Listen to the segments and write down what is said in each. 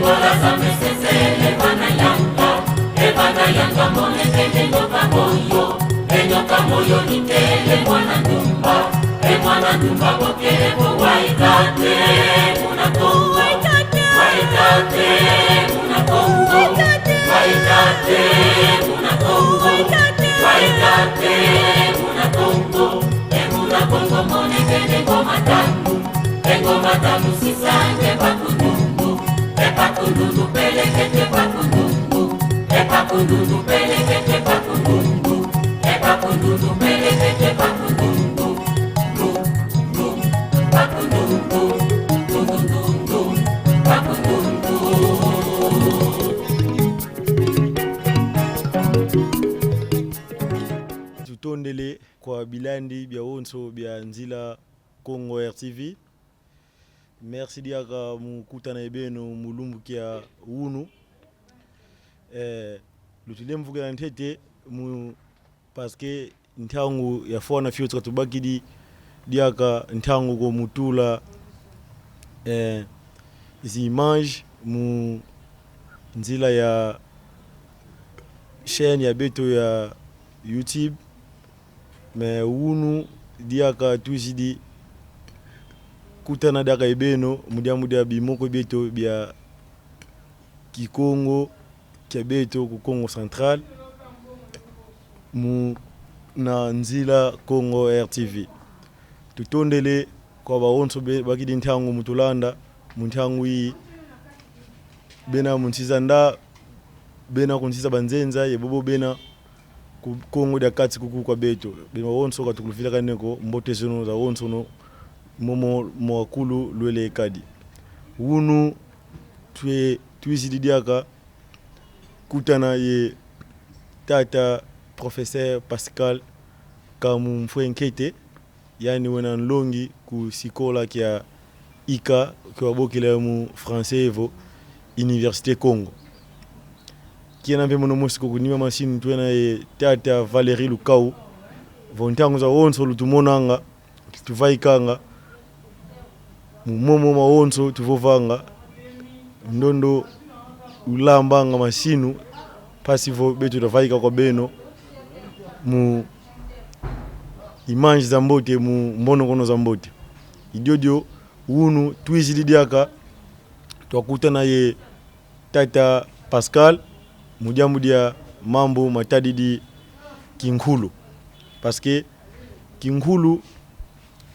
Ebola zamesezele bana yanga mone kende nyoka moyo. Nyoka moyo nitele mwana ndumba. Mwana ndumba bokele bo waitate muna Kongo. Waitate muna Kongo. Waitate muna Kongo. Waitate muna Kongo. Muna Kongo mone kende ngoma tamu sisanje pakundungu. Pakundungu pelekete pakundungu. Pakundungu pelekete pakundungu. Pakundungu pelekete pakundungu. Pakundungu. Pakundungu. Pakundungu. Tutondele kwa bilandi bya onso bya nzila Congo RTV. Merci diaka mukutana ebeno mulumbu kia unu. Lutile mvuga ntete mu parce que ntangu ya fona fiotsa tubakidi diaka ntangu go mutula izi image mu nzila ya chaîne ya beto ya YouTube. Mais unu diaka tuzidi kutana daka ebeno mudia bimoko beto bia Kikongo kia beto ku Congo Central mu na nzila Congo RTV. Tutondele kwa baonso bakidi ntangu mutulanda muntangu yi bena muntsizanda bena kunsiza banzenza yebobo bena ku Congo da kati kuku kwa beto bema onso katukulufila kaneko mbote zono za onso no momo mwakulu lwele kadi unu tuizididiaka kutana ye tata professeur Pascal kamu mfwenkete yani wena nlongi ku sikola kia ika kwa bokile mu français evo Université Congo kiena mpe mono mosiko kunima machine tuena ye tata Valérie Lukau vontango za onso lutumonanga tuvaikanga mumomo maonso tuvovanga ndondo ulambanga masinu pasivo betu tavaika kwa beno mu image za mbote mu mbono kono za mbote idiodio unu tuizididiaka twakutana ye tata Pascal mudia mambo matadidi Kinkulu parce que Kinkulu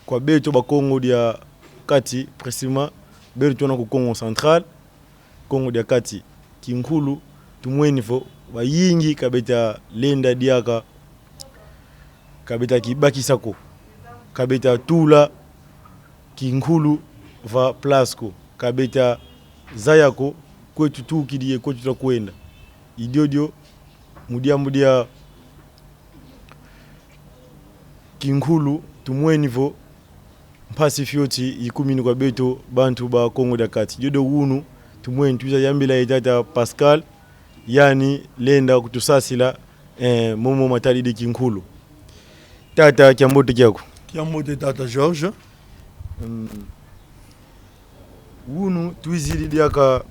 kwa beto ba Congo dia kati précisément beto na ku Congo Central Congo dia kati Kinkulu tumwenifo bayingi kabeta lenda diaka kabeta kibaki sako kabeta tula Kinkulu va plasco kabeta zayako kwetu tukidie kwetu tutakwenda idiodio mudia Kinkulu tumwenivo mpasi fioti ikumini kwa beto bantu ba Congo dakati jodo unu tumweni tuza yambila itata Pascal yani lenda kutusasila momo matali de Kinkulu tata kiambote kyako kiambote tata George unu tuizili diaka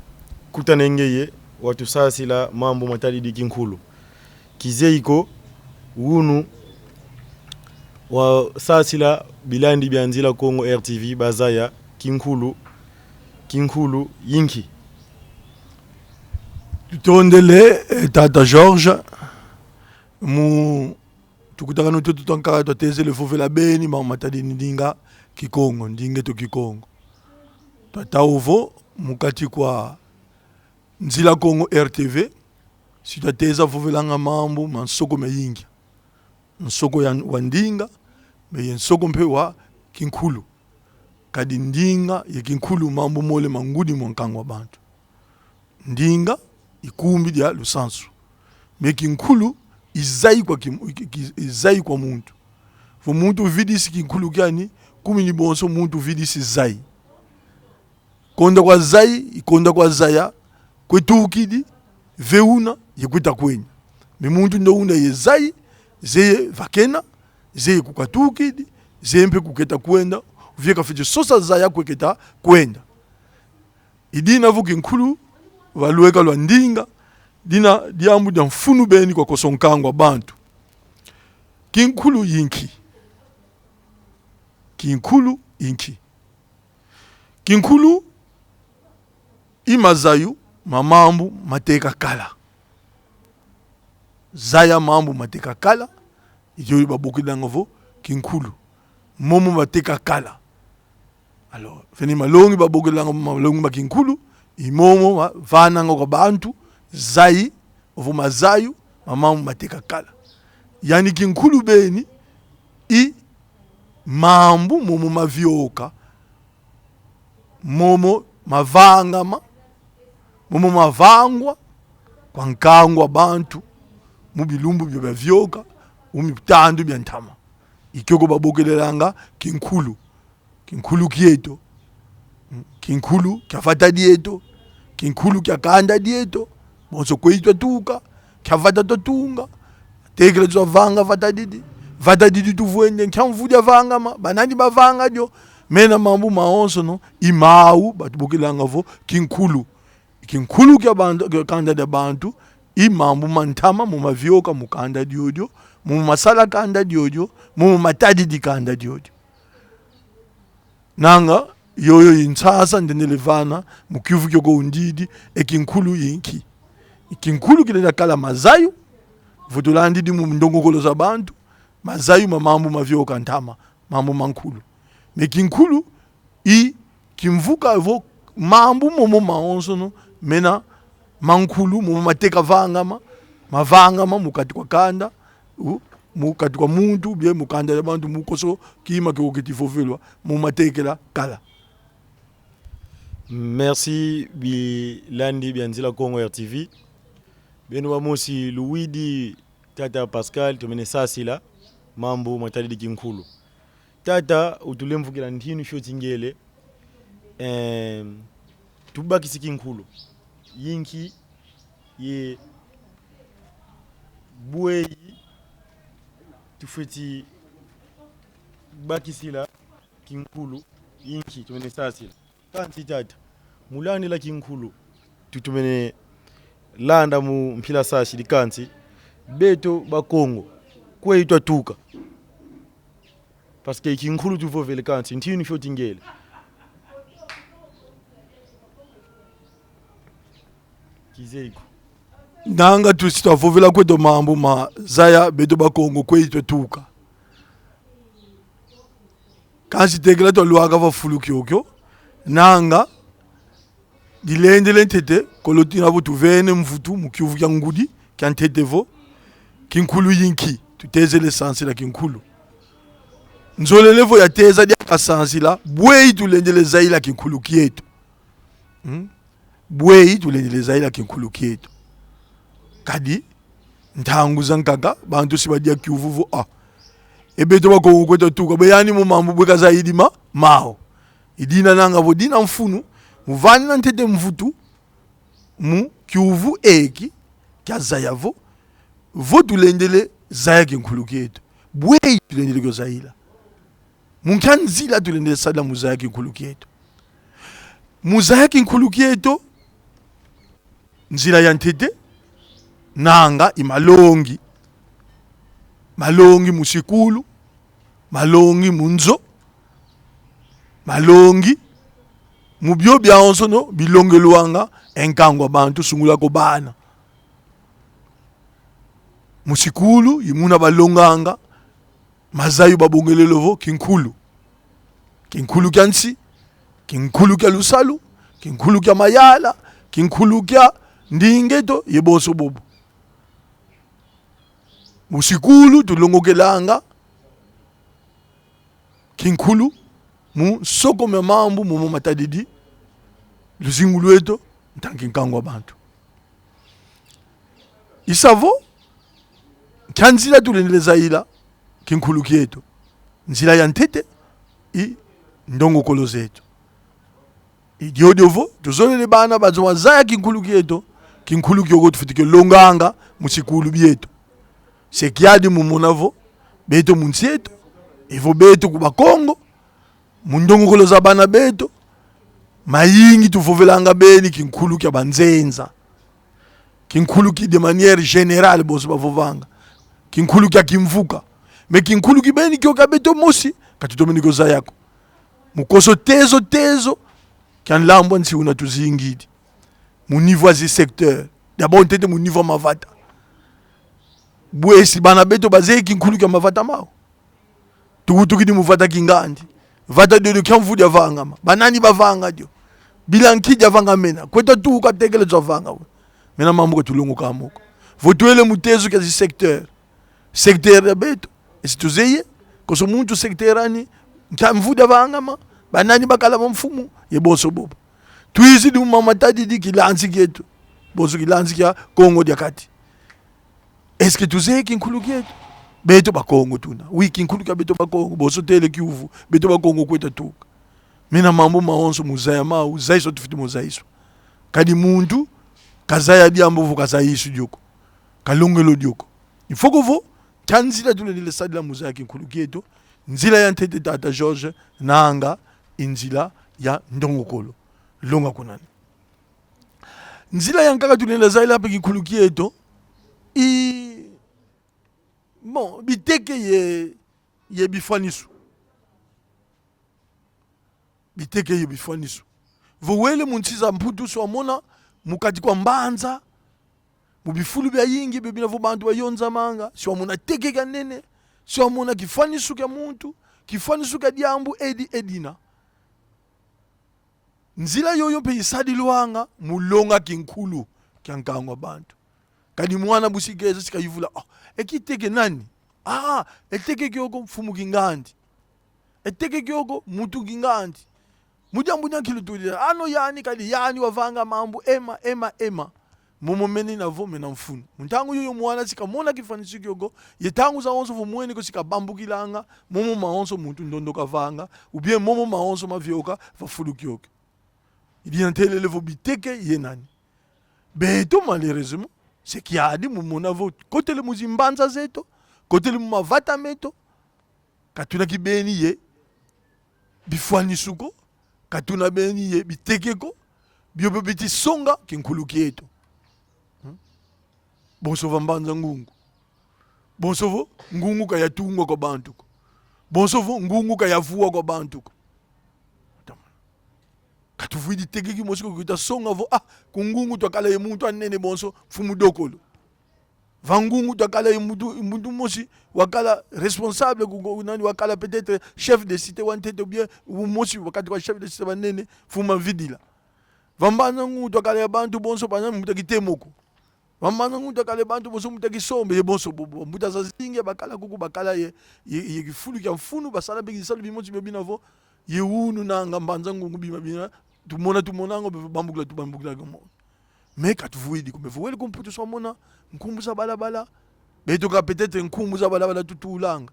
kutanengeye watusasila mambo matali de Kinkulu kizeiko unu wa sasila bilandi bianzila Congo RTV bazaya Kinkulu yinki tutondele tata George mu tukutaka no tutanka toteze le fovela beni ma matadi ndinga Kikongo ndinge to Kikongo tata ovo mukati kwa nzila Congo RTV sitateza fovelanga mambo mansoko meyingi nsoko ya wandinga me nsoko mpe wa Kinkulu kadi ndinga ya Kinkulu mambo mole mangudi mwankangwa bantu ndinga ikumbi dia lusansu me Kinkulu izai kwa muntu fo muntu vidisi Kinkulu kyani kumi ni bonso muntu vidisi zai konda kwa zai ikonda kwa zaya kwetukidi veuna yekuta kwenya me muntu ndo una yezai zeye vakena zeye kukatukidi zeye mpe kuketa kwenda uvika fije sosa zaya kweketa kwenda idina vu Kinkulu valueka lwa ndinga dina diambu dia mfunu beni kwa kosonkangwa bantu. Kinkulu yinki. Kinkulu yinki. Kinkulu imazayu mamambu mateka kala. Zaya mambu mateka kala. Ijo babuki dangovo kinkulu. Momo mateka kala. Alors, feni malongi babuki dangovo malongi makinkulu. Imomo vana ngo bantu zai ovo mazayu mamambu mateka kala. Yani kinkulu beni I mambu momo mavioka. Momo mavangama. Momo mavangwa kwa nkangwa bantu mubilumbu bya vyoka umitandu bya ntama ikyoko babokelelanga kinkulu kieto kinkulu kyafata dieto kinkulu kyakanda dieto bonso kweitwa tuka kyafata totunga tekele tso vanga vata didi tuvuende kyamvudya vanga banani bavanga dio mena mambu maonso no imau batubokelanga vo kinkulu kya bantu kya kanda de bantu imambu mantama mu mavyoka mukanda diodio mu masala kanda diodio mu matadi di kanda diodio nanga yoyo intsasa ndenelevana mukivu kyoko undidi ekinkulu yinki ikinkulu kilela kala mazayu vutulandi di mu ndongokolo za bantu mazayu mamambu mavyoka ntama mambu mankulu mekinkulu kimvuka vo mambu momo maonso no mena mankulu mu mateka vangama mavangama mukati kwa kanda mukati kwa muntu bye mukanda ya bantu mukoso kima kiko kitifovelwa mu matekela kala. Merci Bilandi Bianzila Congo RTV. Beno wamosi Louidi Tata Pascal tumene sasila mambo matali kinkulu. Tata utulemvukira ntinu shotingele tubaki sikinkulu yinki ye buei tufeti bakisila kinkulu yinki tumene sasila kanti tata mulani la kinkulu tutumene landa mu mpila sashi likansi beto bakongo kweitwa tuka parce que kinkulu tuvovele kansi ntinu shotingele Kizeiko. Nanga tusitavovela kweto mambu ma zaya beto bakongo kweitwa tuka. Kansi tekela to luaga va fulu kyokyo. Nanga dilendele ntete kolotina vo tuvene mvutu mukiuvu kya ngudi kya ntete vo kinkulu yinki tuteze lesansi la kinkulu. Nzolelevo ya teza dia kasansi la bwei tulendele zaila kinkulu kieto. Bwei tulendele zaila kinkulu kieto. Kadi ntangu zankaka bantu sibadia kiuvuvu ebeto bako kweto tuka bayani mu mambu bweka zaidi mao idina nanga vodina mfunu muvani na ntete mvutu mu kiuvu eki kya zayavo vo tulendele zaya kinkulu kieto bwei tulendele kyo zaila munkanzila tulendele sada muzaya kinkulu kieto muzaya kinkulu kieto nzila ya ntete nanga imalongi malongi musikulu malongi munzo malongi mubyo byaonso no bilongelwanga enkangwa bantu sungula ko bana musikulu yimuna balonganga mazayu babongelelovo kinkulu kyansi kinkulu kya lusalu kinkulu kya mayala kinkulu kya ndingeto yeboso bobo musikulu tulongokelanga kinkulu mu soko me mambu mu matadidi luzingu lweto ntanki nkangwa bantu isavo kyanzila tulendele zaila kinkulu kieto nzila ya ntete ndongo kolo zetu idiodovo tuzolele bana bazo wazaya kinkulu kieto kinkulu kyoko tufitike longanga musikulu bieto sekiadi mumonavo beto munsieto ivo beto kuba Kongo mundongo kolo za bana beto mayingi tuvovelanga beni kinkhulu kya banzenza kinkhulu ki de manière générale boso bavovanga kinkhulu kya kimvuka me kinkhulu ki beni kyo kabeto mosi katutomeni koza yako mukoso tezo kya nlambo nsi una tuzingidi mu niveau zi secteur d'abord ntete mu niveau mavata bwesi bana beto bazeki kinkhulu kya mavata mao tukidi muvata kingandi vata dodo kya mvudi avanga ma banani bavanga dio bila nkidi avanga mena kweta tu katekele zavanga we mena mamuko tulungu kamuko votuele mutezo kya zi secteur ya beto esituzeye koso muntu secteurani kya mvudi avanga ma banani bakala mfumu ye boso bobo tuizi di mamatadi di kilanzi kyetu boso kilanzi kya Kongo dia kati eske tuzeye kinkhulu kyetu beto bakongo tuna wiki nkulu ka beto bakongo boso tele kiuvu beto bakongo kweta tuka mina mambo maonso muzaya mau zaiso tufiti muzaiso kadi muntu kazaya diambo vuka zaisu dioko kalongelo dioko ifoko vo tanzila tule nile sadila muzaya kinkulu kyetu nzila ya ntete tata George nanga inzila ya ndongokolo longa kunani nzila ya nkaka tule nile zaila hapa kinkulu kyetu bon biteke ye bifanisu biteke ye bifanisu vowele muntsiza mputu so amona mukati kwa mbanza mubifulu bya yingi bebina vo bantu bayonza manga so amona teke kanene so amona kifanisu kya muntu kifanisu kya diambu edina nzila yoyo pe isadi luanga mulonga kinkhulu kya nkangwa bantu kadi mwana busigeza sikayivula ekiteke nani eteke kyoko mfumu kingandi eteke kyoko mutu kingandi mujambu nyankilo tulira ano yani kadi yani wavanga mambo ema momomeni na vome na mfunu muntangu yoyo mwana sikamona kifanisi kyoko yetangu za onso vomweni ko sikabambukilanga momo maonso muntu ndondo kavanga ubie momo maonso mavyoka vafulu kyoko ili yantelele vo biteke yenani beto malheureusement c'est qu'il y a dit mumona vo kote le muzimbanza zeto kote le mavata meto katuna kibeni ye bifwani suko katuna beni ye bitekeko biobe biti songa kinkhulu kyeto bonso vambanza ngungu bonso vo ngungu kayatungwa kwa bantu bonso vo ngungu kayavuwa kwa bantu katuvuidi tekeki mosiko kuita songa vo kungungu twakala ye muntu anene bonso fumu dokolo vangungu twakala ye muntu mosi wakala responsable nani wakala peut-être chef de cité wantete bien mosi wakati kwa chef de cité banene fuma vidila vambana ngungu twakala ya bantu bonso bana mutakitemoko vambana ngungu twakala bantu bonso mutakisombe ye bonso bobo mutazazinge bakala kuku bakala ye kifulu kya mfunu basala bekisalu bimosi bebina vo ye unu nanga mbanza ngungu bima tumona ngo bambukula gomo me katuvuidi kumbe vuwele kumputu so mona nkumbuza balabala beto ka peut-être nkumbuza balabala tutulanga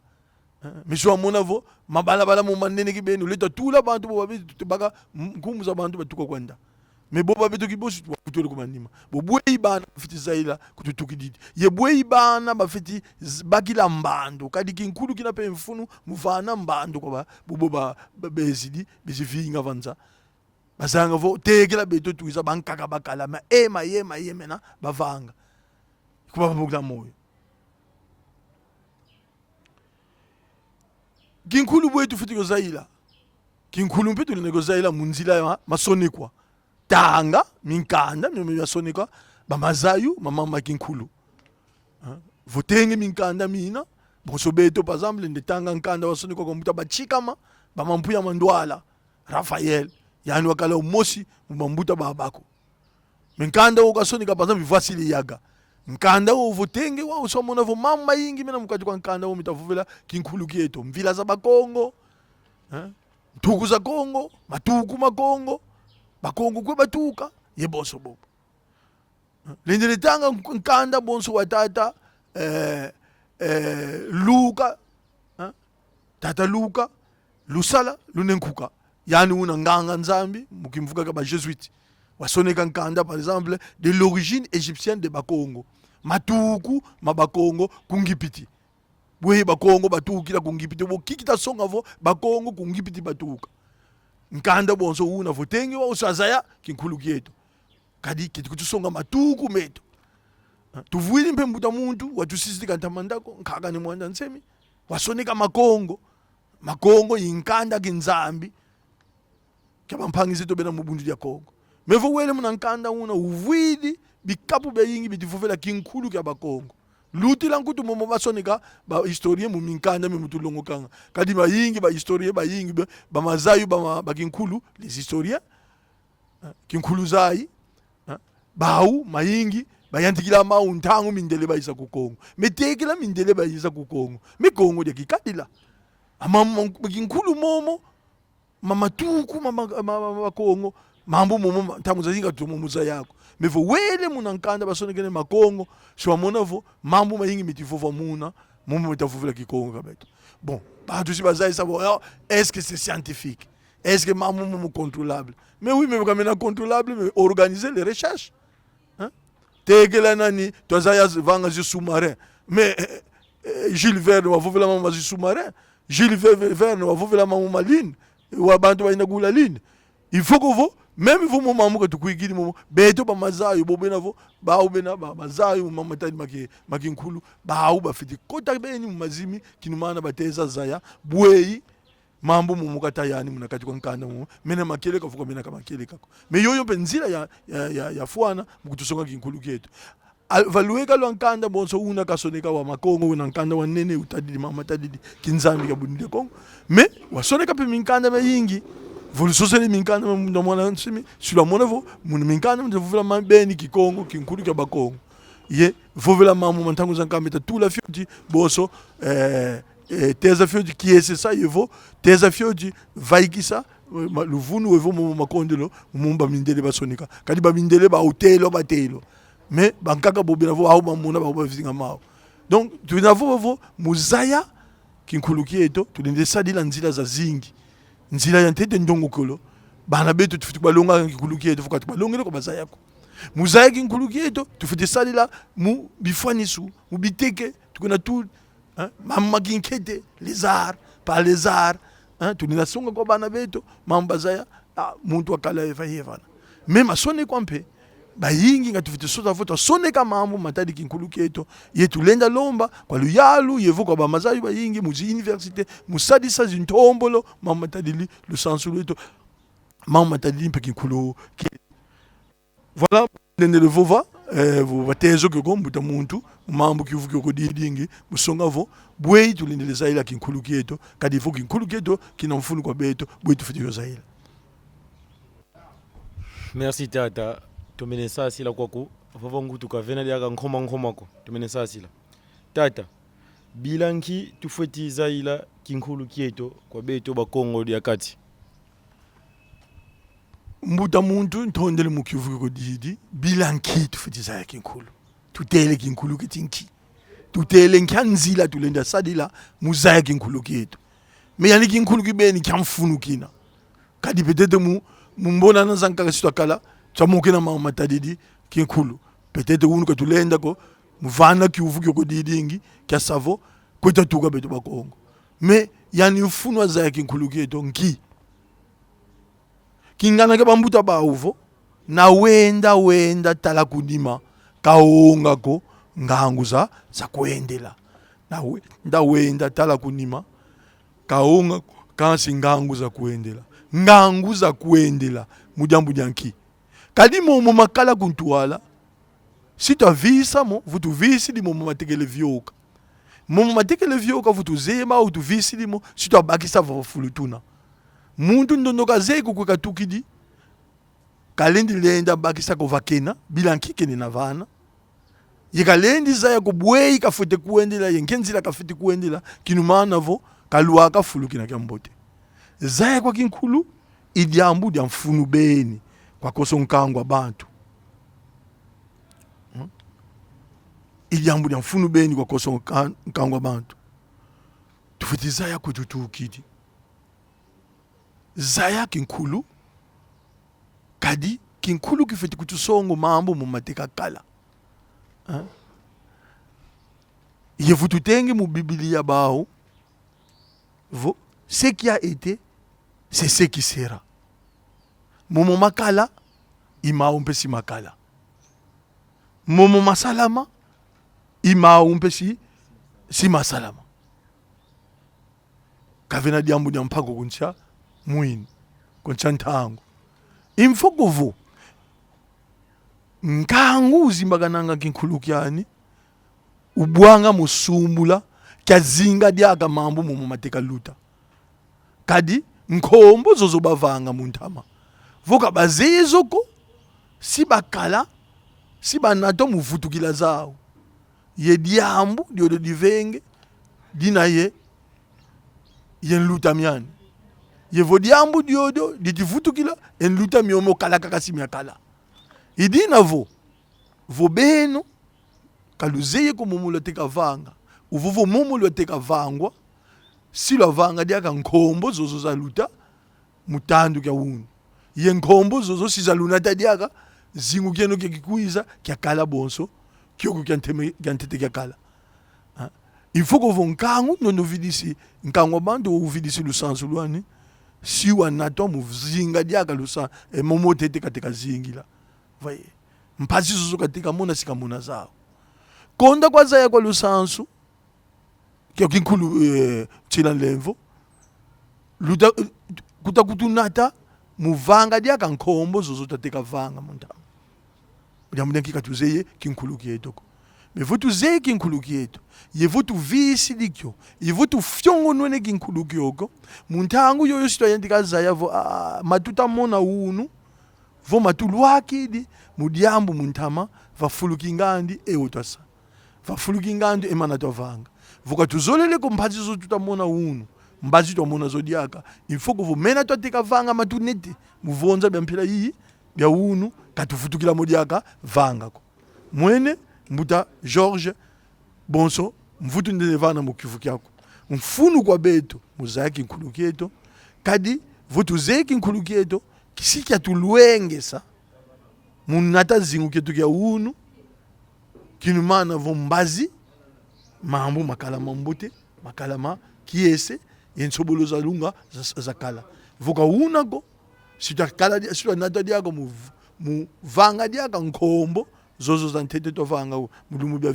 me so mona vo mabalabala mu manene kibeni leta tula bantu bo babi tubaka nkumbuza bantu batuka kwenda me bo babeto kibosi twakutule kumanima bo bwei bana fiti zaila kututukididi ye bwei bana bafiti bakila mbando kadi kinkulu kina pe mfunu muvana mbando kwa bo bezidi bizivinga vanza basanga vo tekela beto tuiza bankaka bakala ma yema bavanga kuba bamukla moyo kinkulu bwetu fiti kozaila kinkulu mpetu nego zaila munzila ya masonikwa tanga minkanda mimi yasonikwa bamazayu mama kinkulu votenge minkanda mina boso beto par exemple ndetanga nkanda wasonikwa kwa muta bachikama bamampuya mandwala Raphaël yani wakala umosi mumambuta babako minkanda ukasonika par exemple Vasili yaga nkanda wo votenge wa usomona vo mama yingi mina mukati kwa nkanda wo mitavuvela kinkulu kieto mvila za bakongo ntuku za Kongo matuku makongo bakongo kwe batuka ye boso bobo lendele tanga nkanda bonso watata Luka tata Luka lusala lunenkuka yani una nganga nzambi mukimvuka ka Jésuite wasoneka nkanda par exemple de l'origine égyptienne de bakongo matuku mabakongo kungipiti bwe bakongo batukila kungipiti bo kikita songa vo bakongo kungipiti batuka nkanda bonso una votengi wa usazaya kinkulu kieto kadi kiti kutusonga matuku meto tuvuili mpe mbuta muntu watusisiti kantamandako nkaka ni mwanda nsemi wasonika makongo yinkanda kinzambi kaba mpangisi to bena mubundu ya Kongo mevo wele muna nkanda una uvuili bikapu be yingi bitifuvela kinkulu kya bakongo luti lankutu momo basonika ba historie mu minkanda me mutulongo kanga kadi ba yingi ba historie ba yingi ba mazayu ba kinkulu les historiens kinkulu zai bau mayingi bayantikila mauntangu mindele ba isa ku Kongo metekela mindele ba isa ku Kongo me Kongo de kikadila ama kinkulu momo mama tuku mama Kongo mambo momo tangu zazinga tumumuza yako mevo wele muna nkanda basonekene makongo shwamona vo mambo mayingi mitifova muna momo metafuvela kikongo kabeto bon bantu si bazai sabo est-ce que c'est scientifique, est-ce que mambo momo contrôlable mais oui mais quand même contrôlable mais organiser les recherches hein tegela nani tozaya vanga zi sous-marin mais Jules Verne wa vuvela mambo zi sous-marin Jules Verne wa vuvela mambo maline wa bantu baina gula line il faut que vous même vous maman que tu kuigiri momo beto ba mazayo bobena vo ba ubena ba mazayo mama tani makinkulu ba uba fiti kota beni mazimi kinumana bateza zaya bwei mambo momo katayani munakati kwa nkanda momo mena makele kafuka mena kama makele kako me yoyo penzira ya fuana mukutusonga kinkulu ketu valueka lo nkanda bonso una kasoneka wa makongo una nkanda wa nene utadidi mama tadidi kinzambi ka bunde Kongo me wasoneka pe minkanda ba yingi volusosele minkanda ndo mwana nsimi sula mona vo mun minkanda ndo vuvela mabeni kikongo kinkulu kya bakongo ye vuvela mamu mantangu zankameta tula fioti boso teza fioti kiese sa yevo teza fioti vaikisa luvunu wevo mu makondelo mumba mindele basonika kadi ba mindele ba hotelo batelo mais bankaka bobina vo au mamuna ba bavinga mao donc tunavo muzaya kinkulu kieto tulinde sadila nzila za zingi nzila ya ntete ndongo kolo bana betu tufuti balonga kinkulu kieto fukati balongele ko bazaya ko muzaya kinkulu kieto tufuti sadila mu bifanisu mu biteke tukuna tout hein mama kinkete les arts par les arts hein tunina songa ko bana betu mambazaya muntu akala evana même asone kwampe bayingi ngatufuti soza foto sone kama mambo matadi kinkulu kieto yetu lenda lomba kwa luyalu yevu kwa bamazayu bayingi muzi université musadisa zintombolo mama matadi le sensu leto mama matadi mpe kinkulu voilà lende le vova vova tezo ko mbuta muntu mambo kivuki ko didingi musonga vo bwe tu lende le zaila kinkulu kieto kadi vo kinkulu kieto kinamfunu kwa beto bwe tu futi zaila. Merci tata. Tumene sasi la kwaku vavongu tukavena liaka nkhomako tumene sasi la tata bilanki tufeti zaila kinkulu kieto kwa beto bakongo dia kati mbuta muntu ntondele mukivuki ko didi bilanki tufeti zaila kinkulu tutele kinkulu kitinki tutele nkanzila tulenda sadila muzaya kinkulu kieto me yani kinkulu kibeni kyamfunu kina kadi peut-être mu mbona nanzanka sitwa kala chamukina mama matadidi kinkulu peut-être unu ka tulenda ko muvana kiuvuki ko didingi kya savo kweta tuka beto bakongo mais yani ufunwa za kinkulu kieto nki kingana ke bambuta ba uvo na wenda tala kudima kaonga ko nganguza za kuendela na wenda tala kunima kaonga kansi nganguza kuendela nganguza kuendela mujambu janki kadi momo makala kuntuala sita visa mo vutu visi di momo matekele vioka momo matekele vioka vutu zema ou tu visi di mo sita bakisa fulutuna muntu ndondoka zeku kwa tukidi kalendi lenda bakisa ko vakena bilanki kene na vana yekalendi zaya ko bwei ka fute kuendela yenkenzila ka fute kuendela kinumana vo kalwa ka fulukina kyambote zaya kwa kinkulu idyambu dya mfunu beni kwa koso nkangwa bantu idyambu dya mfunu beni kwa koso nkangwa bantu tufuti zaya kututukidi zaya kinkulu kadi kinkulu kifeti kutusongo mambo mu mateka kala yevu tutenge mu Biblia bao vo ce qui a été c'est ce qui sera momo makala imao mpe si makala, momo masalama imao mpe si masalama. Kavena diambu dia mpako kuncha mwini kuncha ntangu imfogovo nkangu zimbagananga kinkhulukyani ubwanga musumbula kyazinga diaga mambo momo mateka luta kadi nkhombo zozo bavanga muntama voka bazezoko sibakala sibanato muvutukila zawo ye diambu diodo divenge dina ye luta myani ye vo diambu diodo ditivutukila en luta myomo kala kakasi myakala idina vo beno kaluzeye ko mumulo teka vanga uvuvo mumulo teka vangwa silo vanga diaka nkhombo zozo za luta mutandu kya unu ye nkhombo zozo sizaluna tadiaka zingu keno kikuiza kya kala bonso kyoku kyantete kya kala. Il faut que vous nkangu no vidisi nkangu bantu uvidisi lusansu lwani siwa nato muzinga diaka lusa e momo tete katika zingila vaye mpasi zozo katika mona sikamona zao konda kwa zaya kwa lusansu kyo kinkulu chila levo luta kutakutunata muvanga diaka nkhombo zozo tateka vanga monta ndiamudya kikatuzeye kinkulu kietoko mevutu zeye kinkulu kieto yevutu visi dikyo yevutu fyongo nwene kinkulu kioko muntangu yoyo sito yandika zaya vo matuta mona unu vo matulwakidi mudiambu muntama vafulukingandi ewotasa vafulukingandi emanato vanga voka tuzolele ko mphazi zo tutamona unu mbazi tomona zodiaka ifoko vo mena twateka vanga matunete muvonza byampira iyi bya unu katufutukila modiaka vanga ko mwene mbuta George bonso mvutu ndene vana mukivu kyako mfunu kwa beto muzaki nkulukieto kadi vutu zeki nkulukieto kisikya tulwengesa munata zingu ketu kya unu kinumana vo mbazi mambo makala mambute makala kiese yensobolo za lunga za kala voka unago sitakala sitwa nata diako mu vanga diaka nkombo zozo za ntete to vanga mulumu bya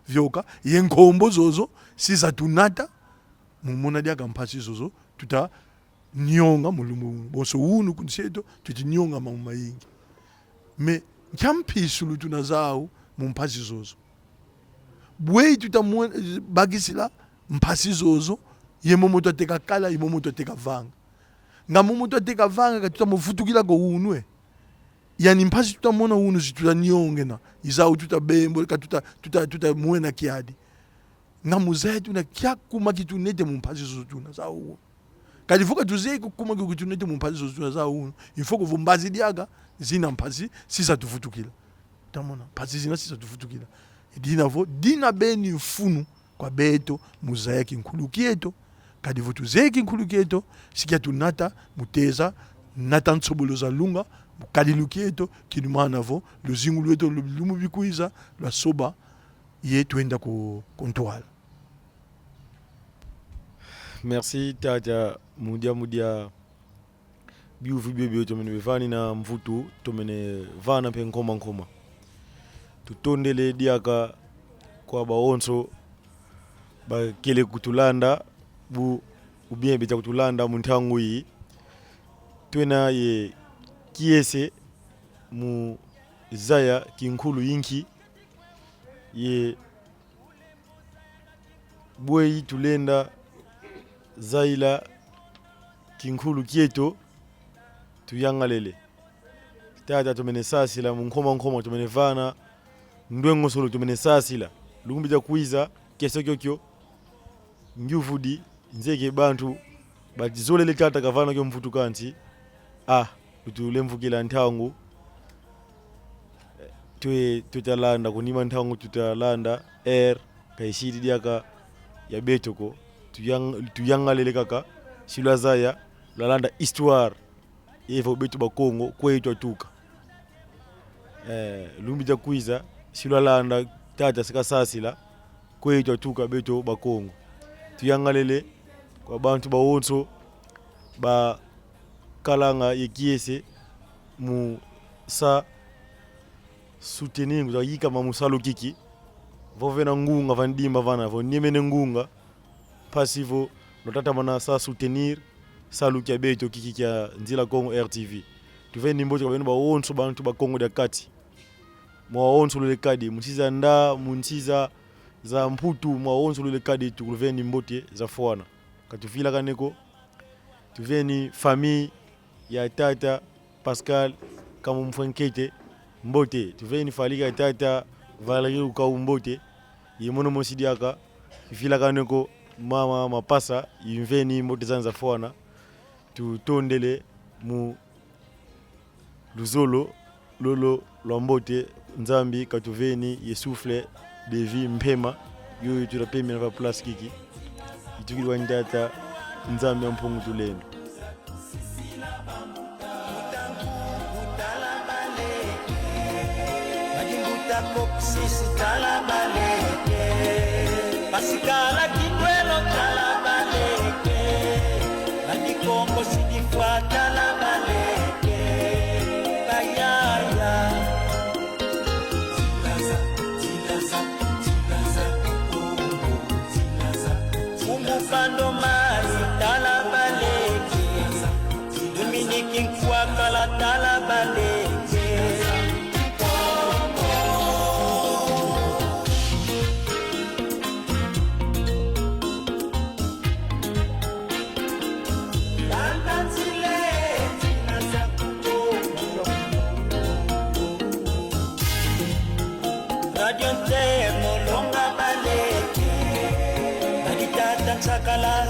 vyoka yenkombo zozo siza tunata mumona diaka mpasi zozo tuta nyonga mulumu boso unu kunseto tuti nyonga mamuma yingi me nkyampisulu tunazao mumpasi zozo bwe tuta bagisila mpasi zozo yemomo to teka kala yemomo to teka vanga ngamomo to teka vanga katuta mufutukila ko unwe yani mpasi tutamona unu zituta nyongena izao tuta bembo tuta muena kiadi ngamuzetu na kyakuma kitunete mumpasi zozo tuna zao kadi vuka tuze kukuma kitunete mumpasi zozo tuna zao unu ifoko vumbazi diaga zina mpasi sisa tufutukila tamona mpasi zina sisa tufutukila dina vo dina beni mfunu kwa beto muzayaki nkulukieto kadi vo tuzeki nkulukieto sikia tunata muteza nata nsobolo za lunga mukadilukieto kinumana vo luzingu lweto lumu bikuiza lwa soba ye tuenda ku kontwala. Merci tata mudia biuvi bibio tomene vani na mvutu tomene vana pe nkoma tutondele diaka kwa baonso ba kele kutulanda bu ubien bita kutulanda muntangu yi twena ye kiese mu zaya kinkulu yinki ye bwei tulenda zaila kinkulu kieto tuyangalele tata tumene sasila munkoma tumene vana ndwengo solo tumene sasila lukumbija kuiza keso kyokyo njufudi nzeke bantu batizolele tata kavana kyo mvutu kanti tutulemvukila ntangu tutalanda kunima ntangu tutalanda kaishidi diaka ya betoko tuyangalele kaka shilwa zaya lalanda histoire yevo betu bakongo kwetu atuka lumbija kuiza shilwa landa tata sika sasila kwetu atuka betu bakongo tuyangalele kwa bantu bawonso ba kalanga yekiese mu sa soutenir ngo yika mamusalo kiki vovena ngunga vandimba vana vo nimene ngunga pasivo notata mana sa soutenir salu kia beto kiki kia nzila Congo RTV tuveni mbote kwa ba onso bantu ba Congo de kati mwa onso le kadi musiza nda munsiza za mputu mwa onso le kadi tukuveni mbote za fwana katufila kaneko tuveni famille ya tata Pascal kama mfwenkete mbote tuveni falika tata Valerie ukau mbote yemono mosidiaka fila kaneko mama mapasa yimveni mbote zanza fwana tutondele mu luzolo lolo lombote nzambi katuveni yesufle de vie mpema yo turapemi na place kiki itukilwa ndata nzambi ampungu tulendo Sisi talabaleke Pasikala kinwelo talabaleke Nadi Kongo sidifwa talabaleke Kayaya Mumupando mari talabaleke Dominiki Nkwakala talabaleke Sakala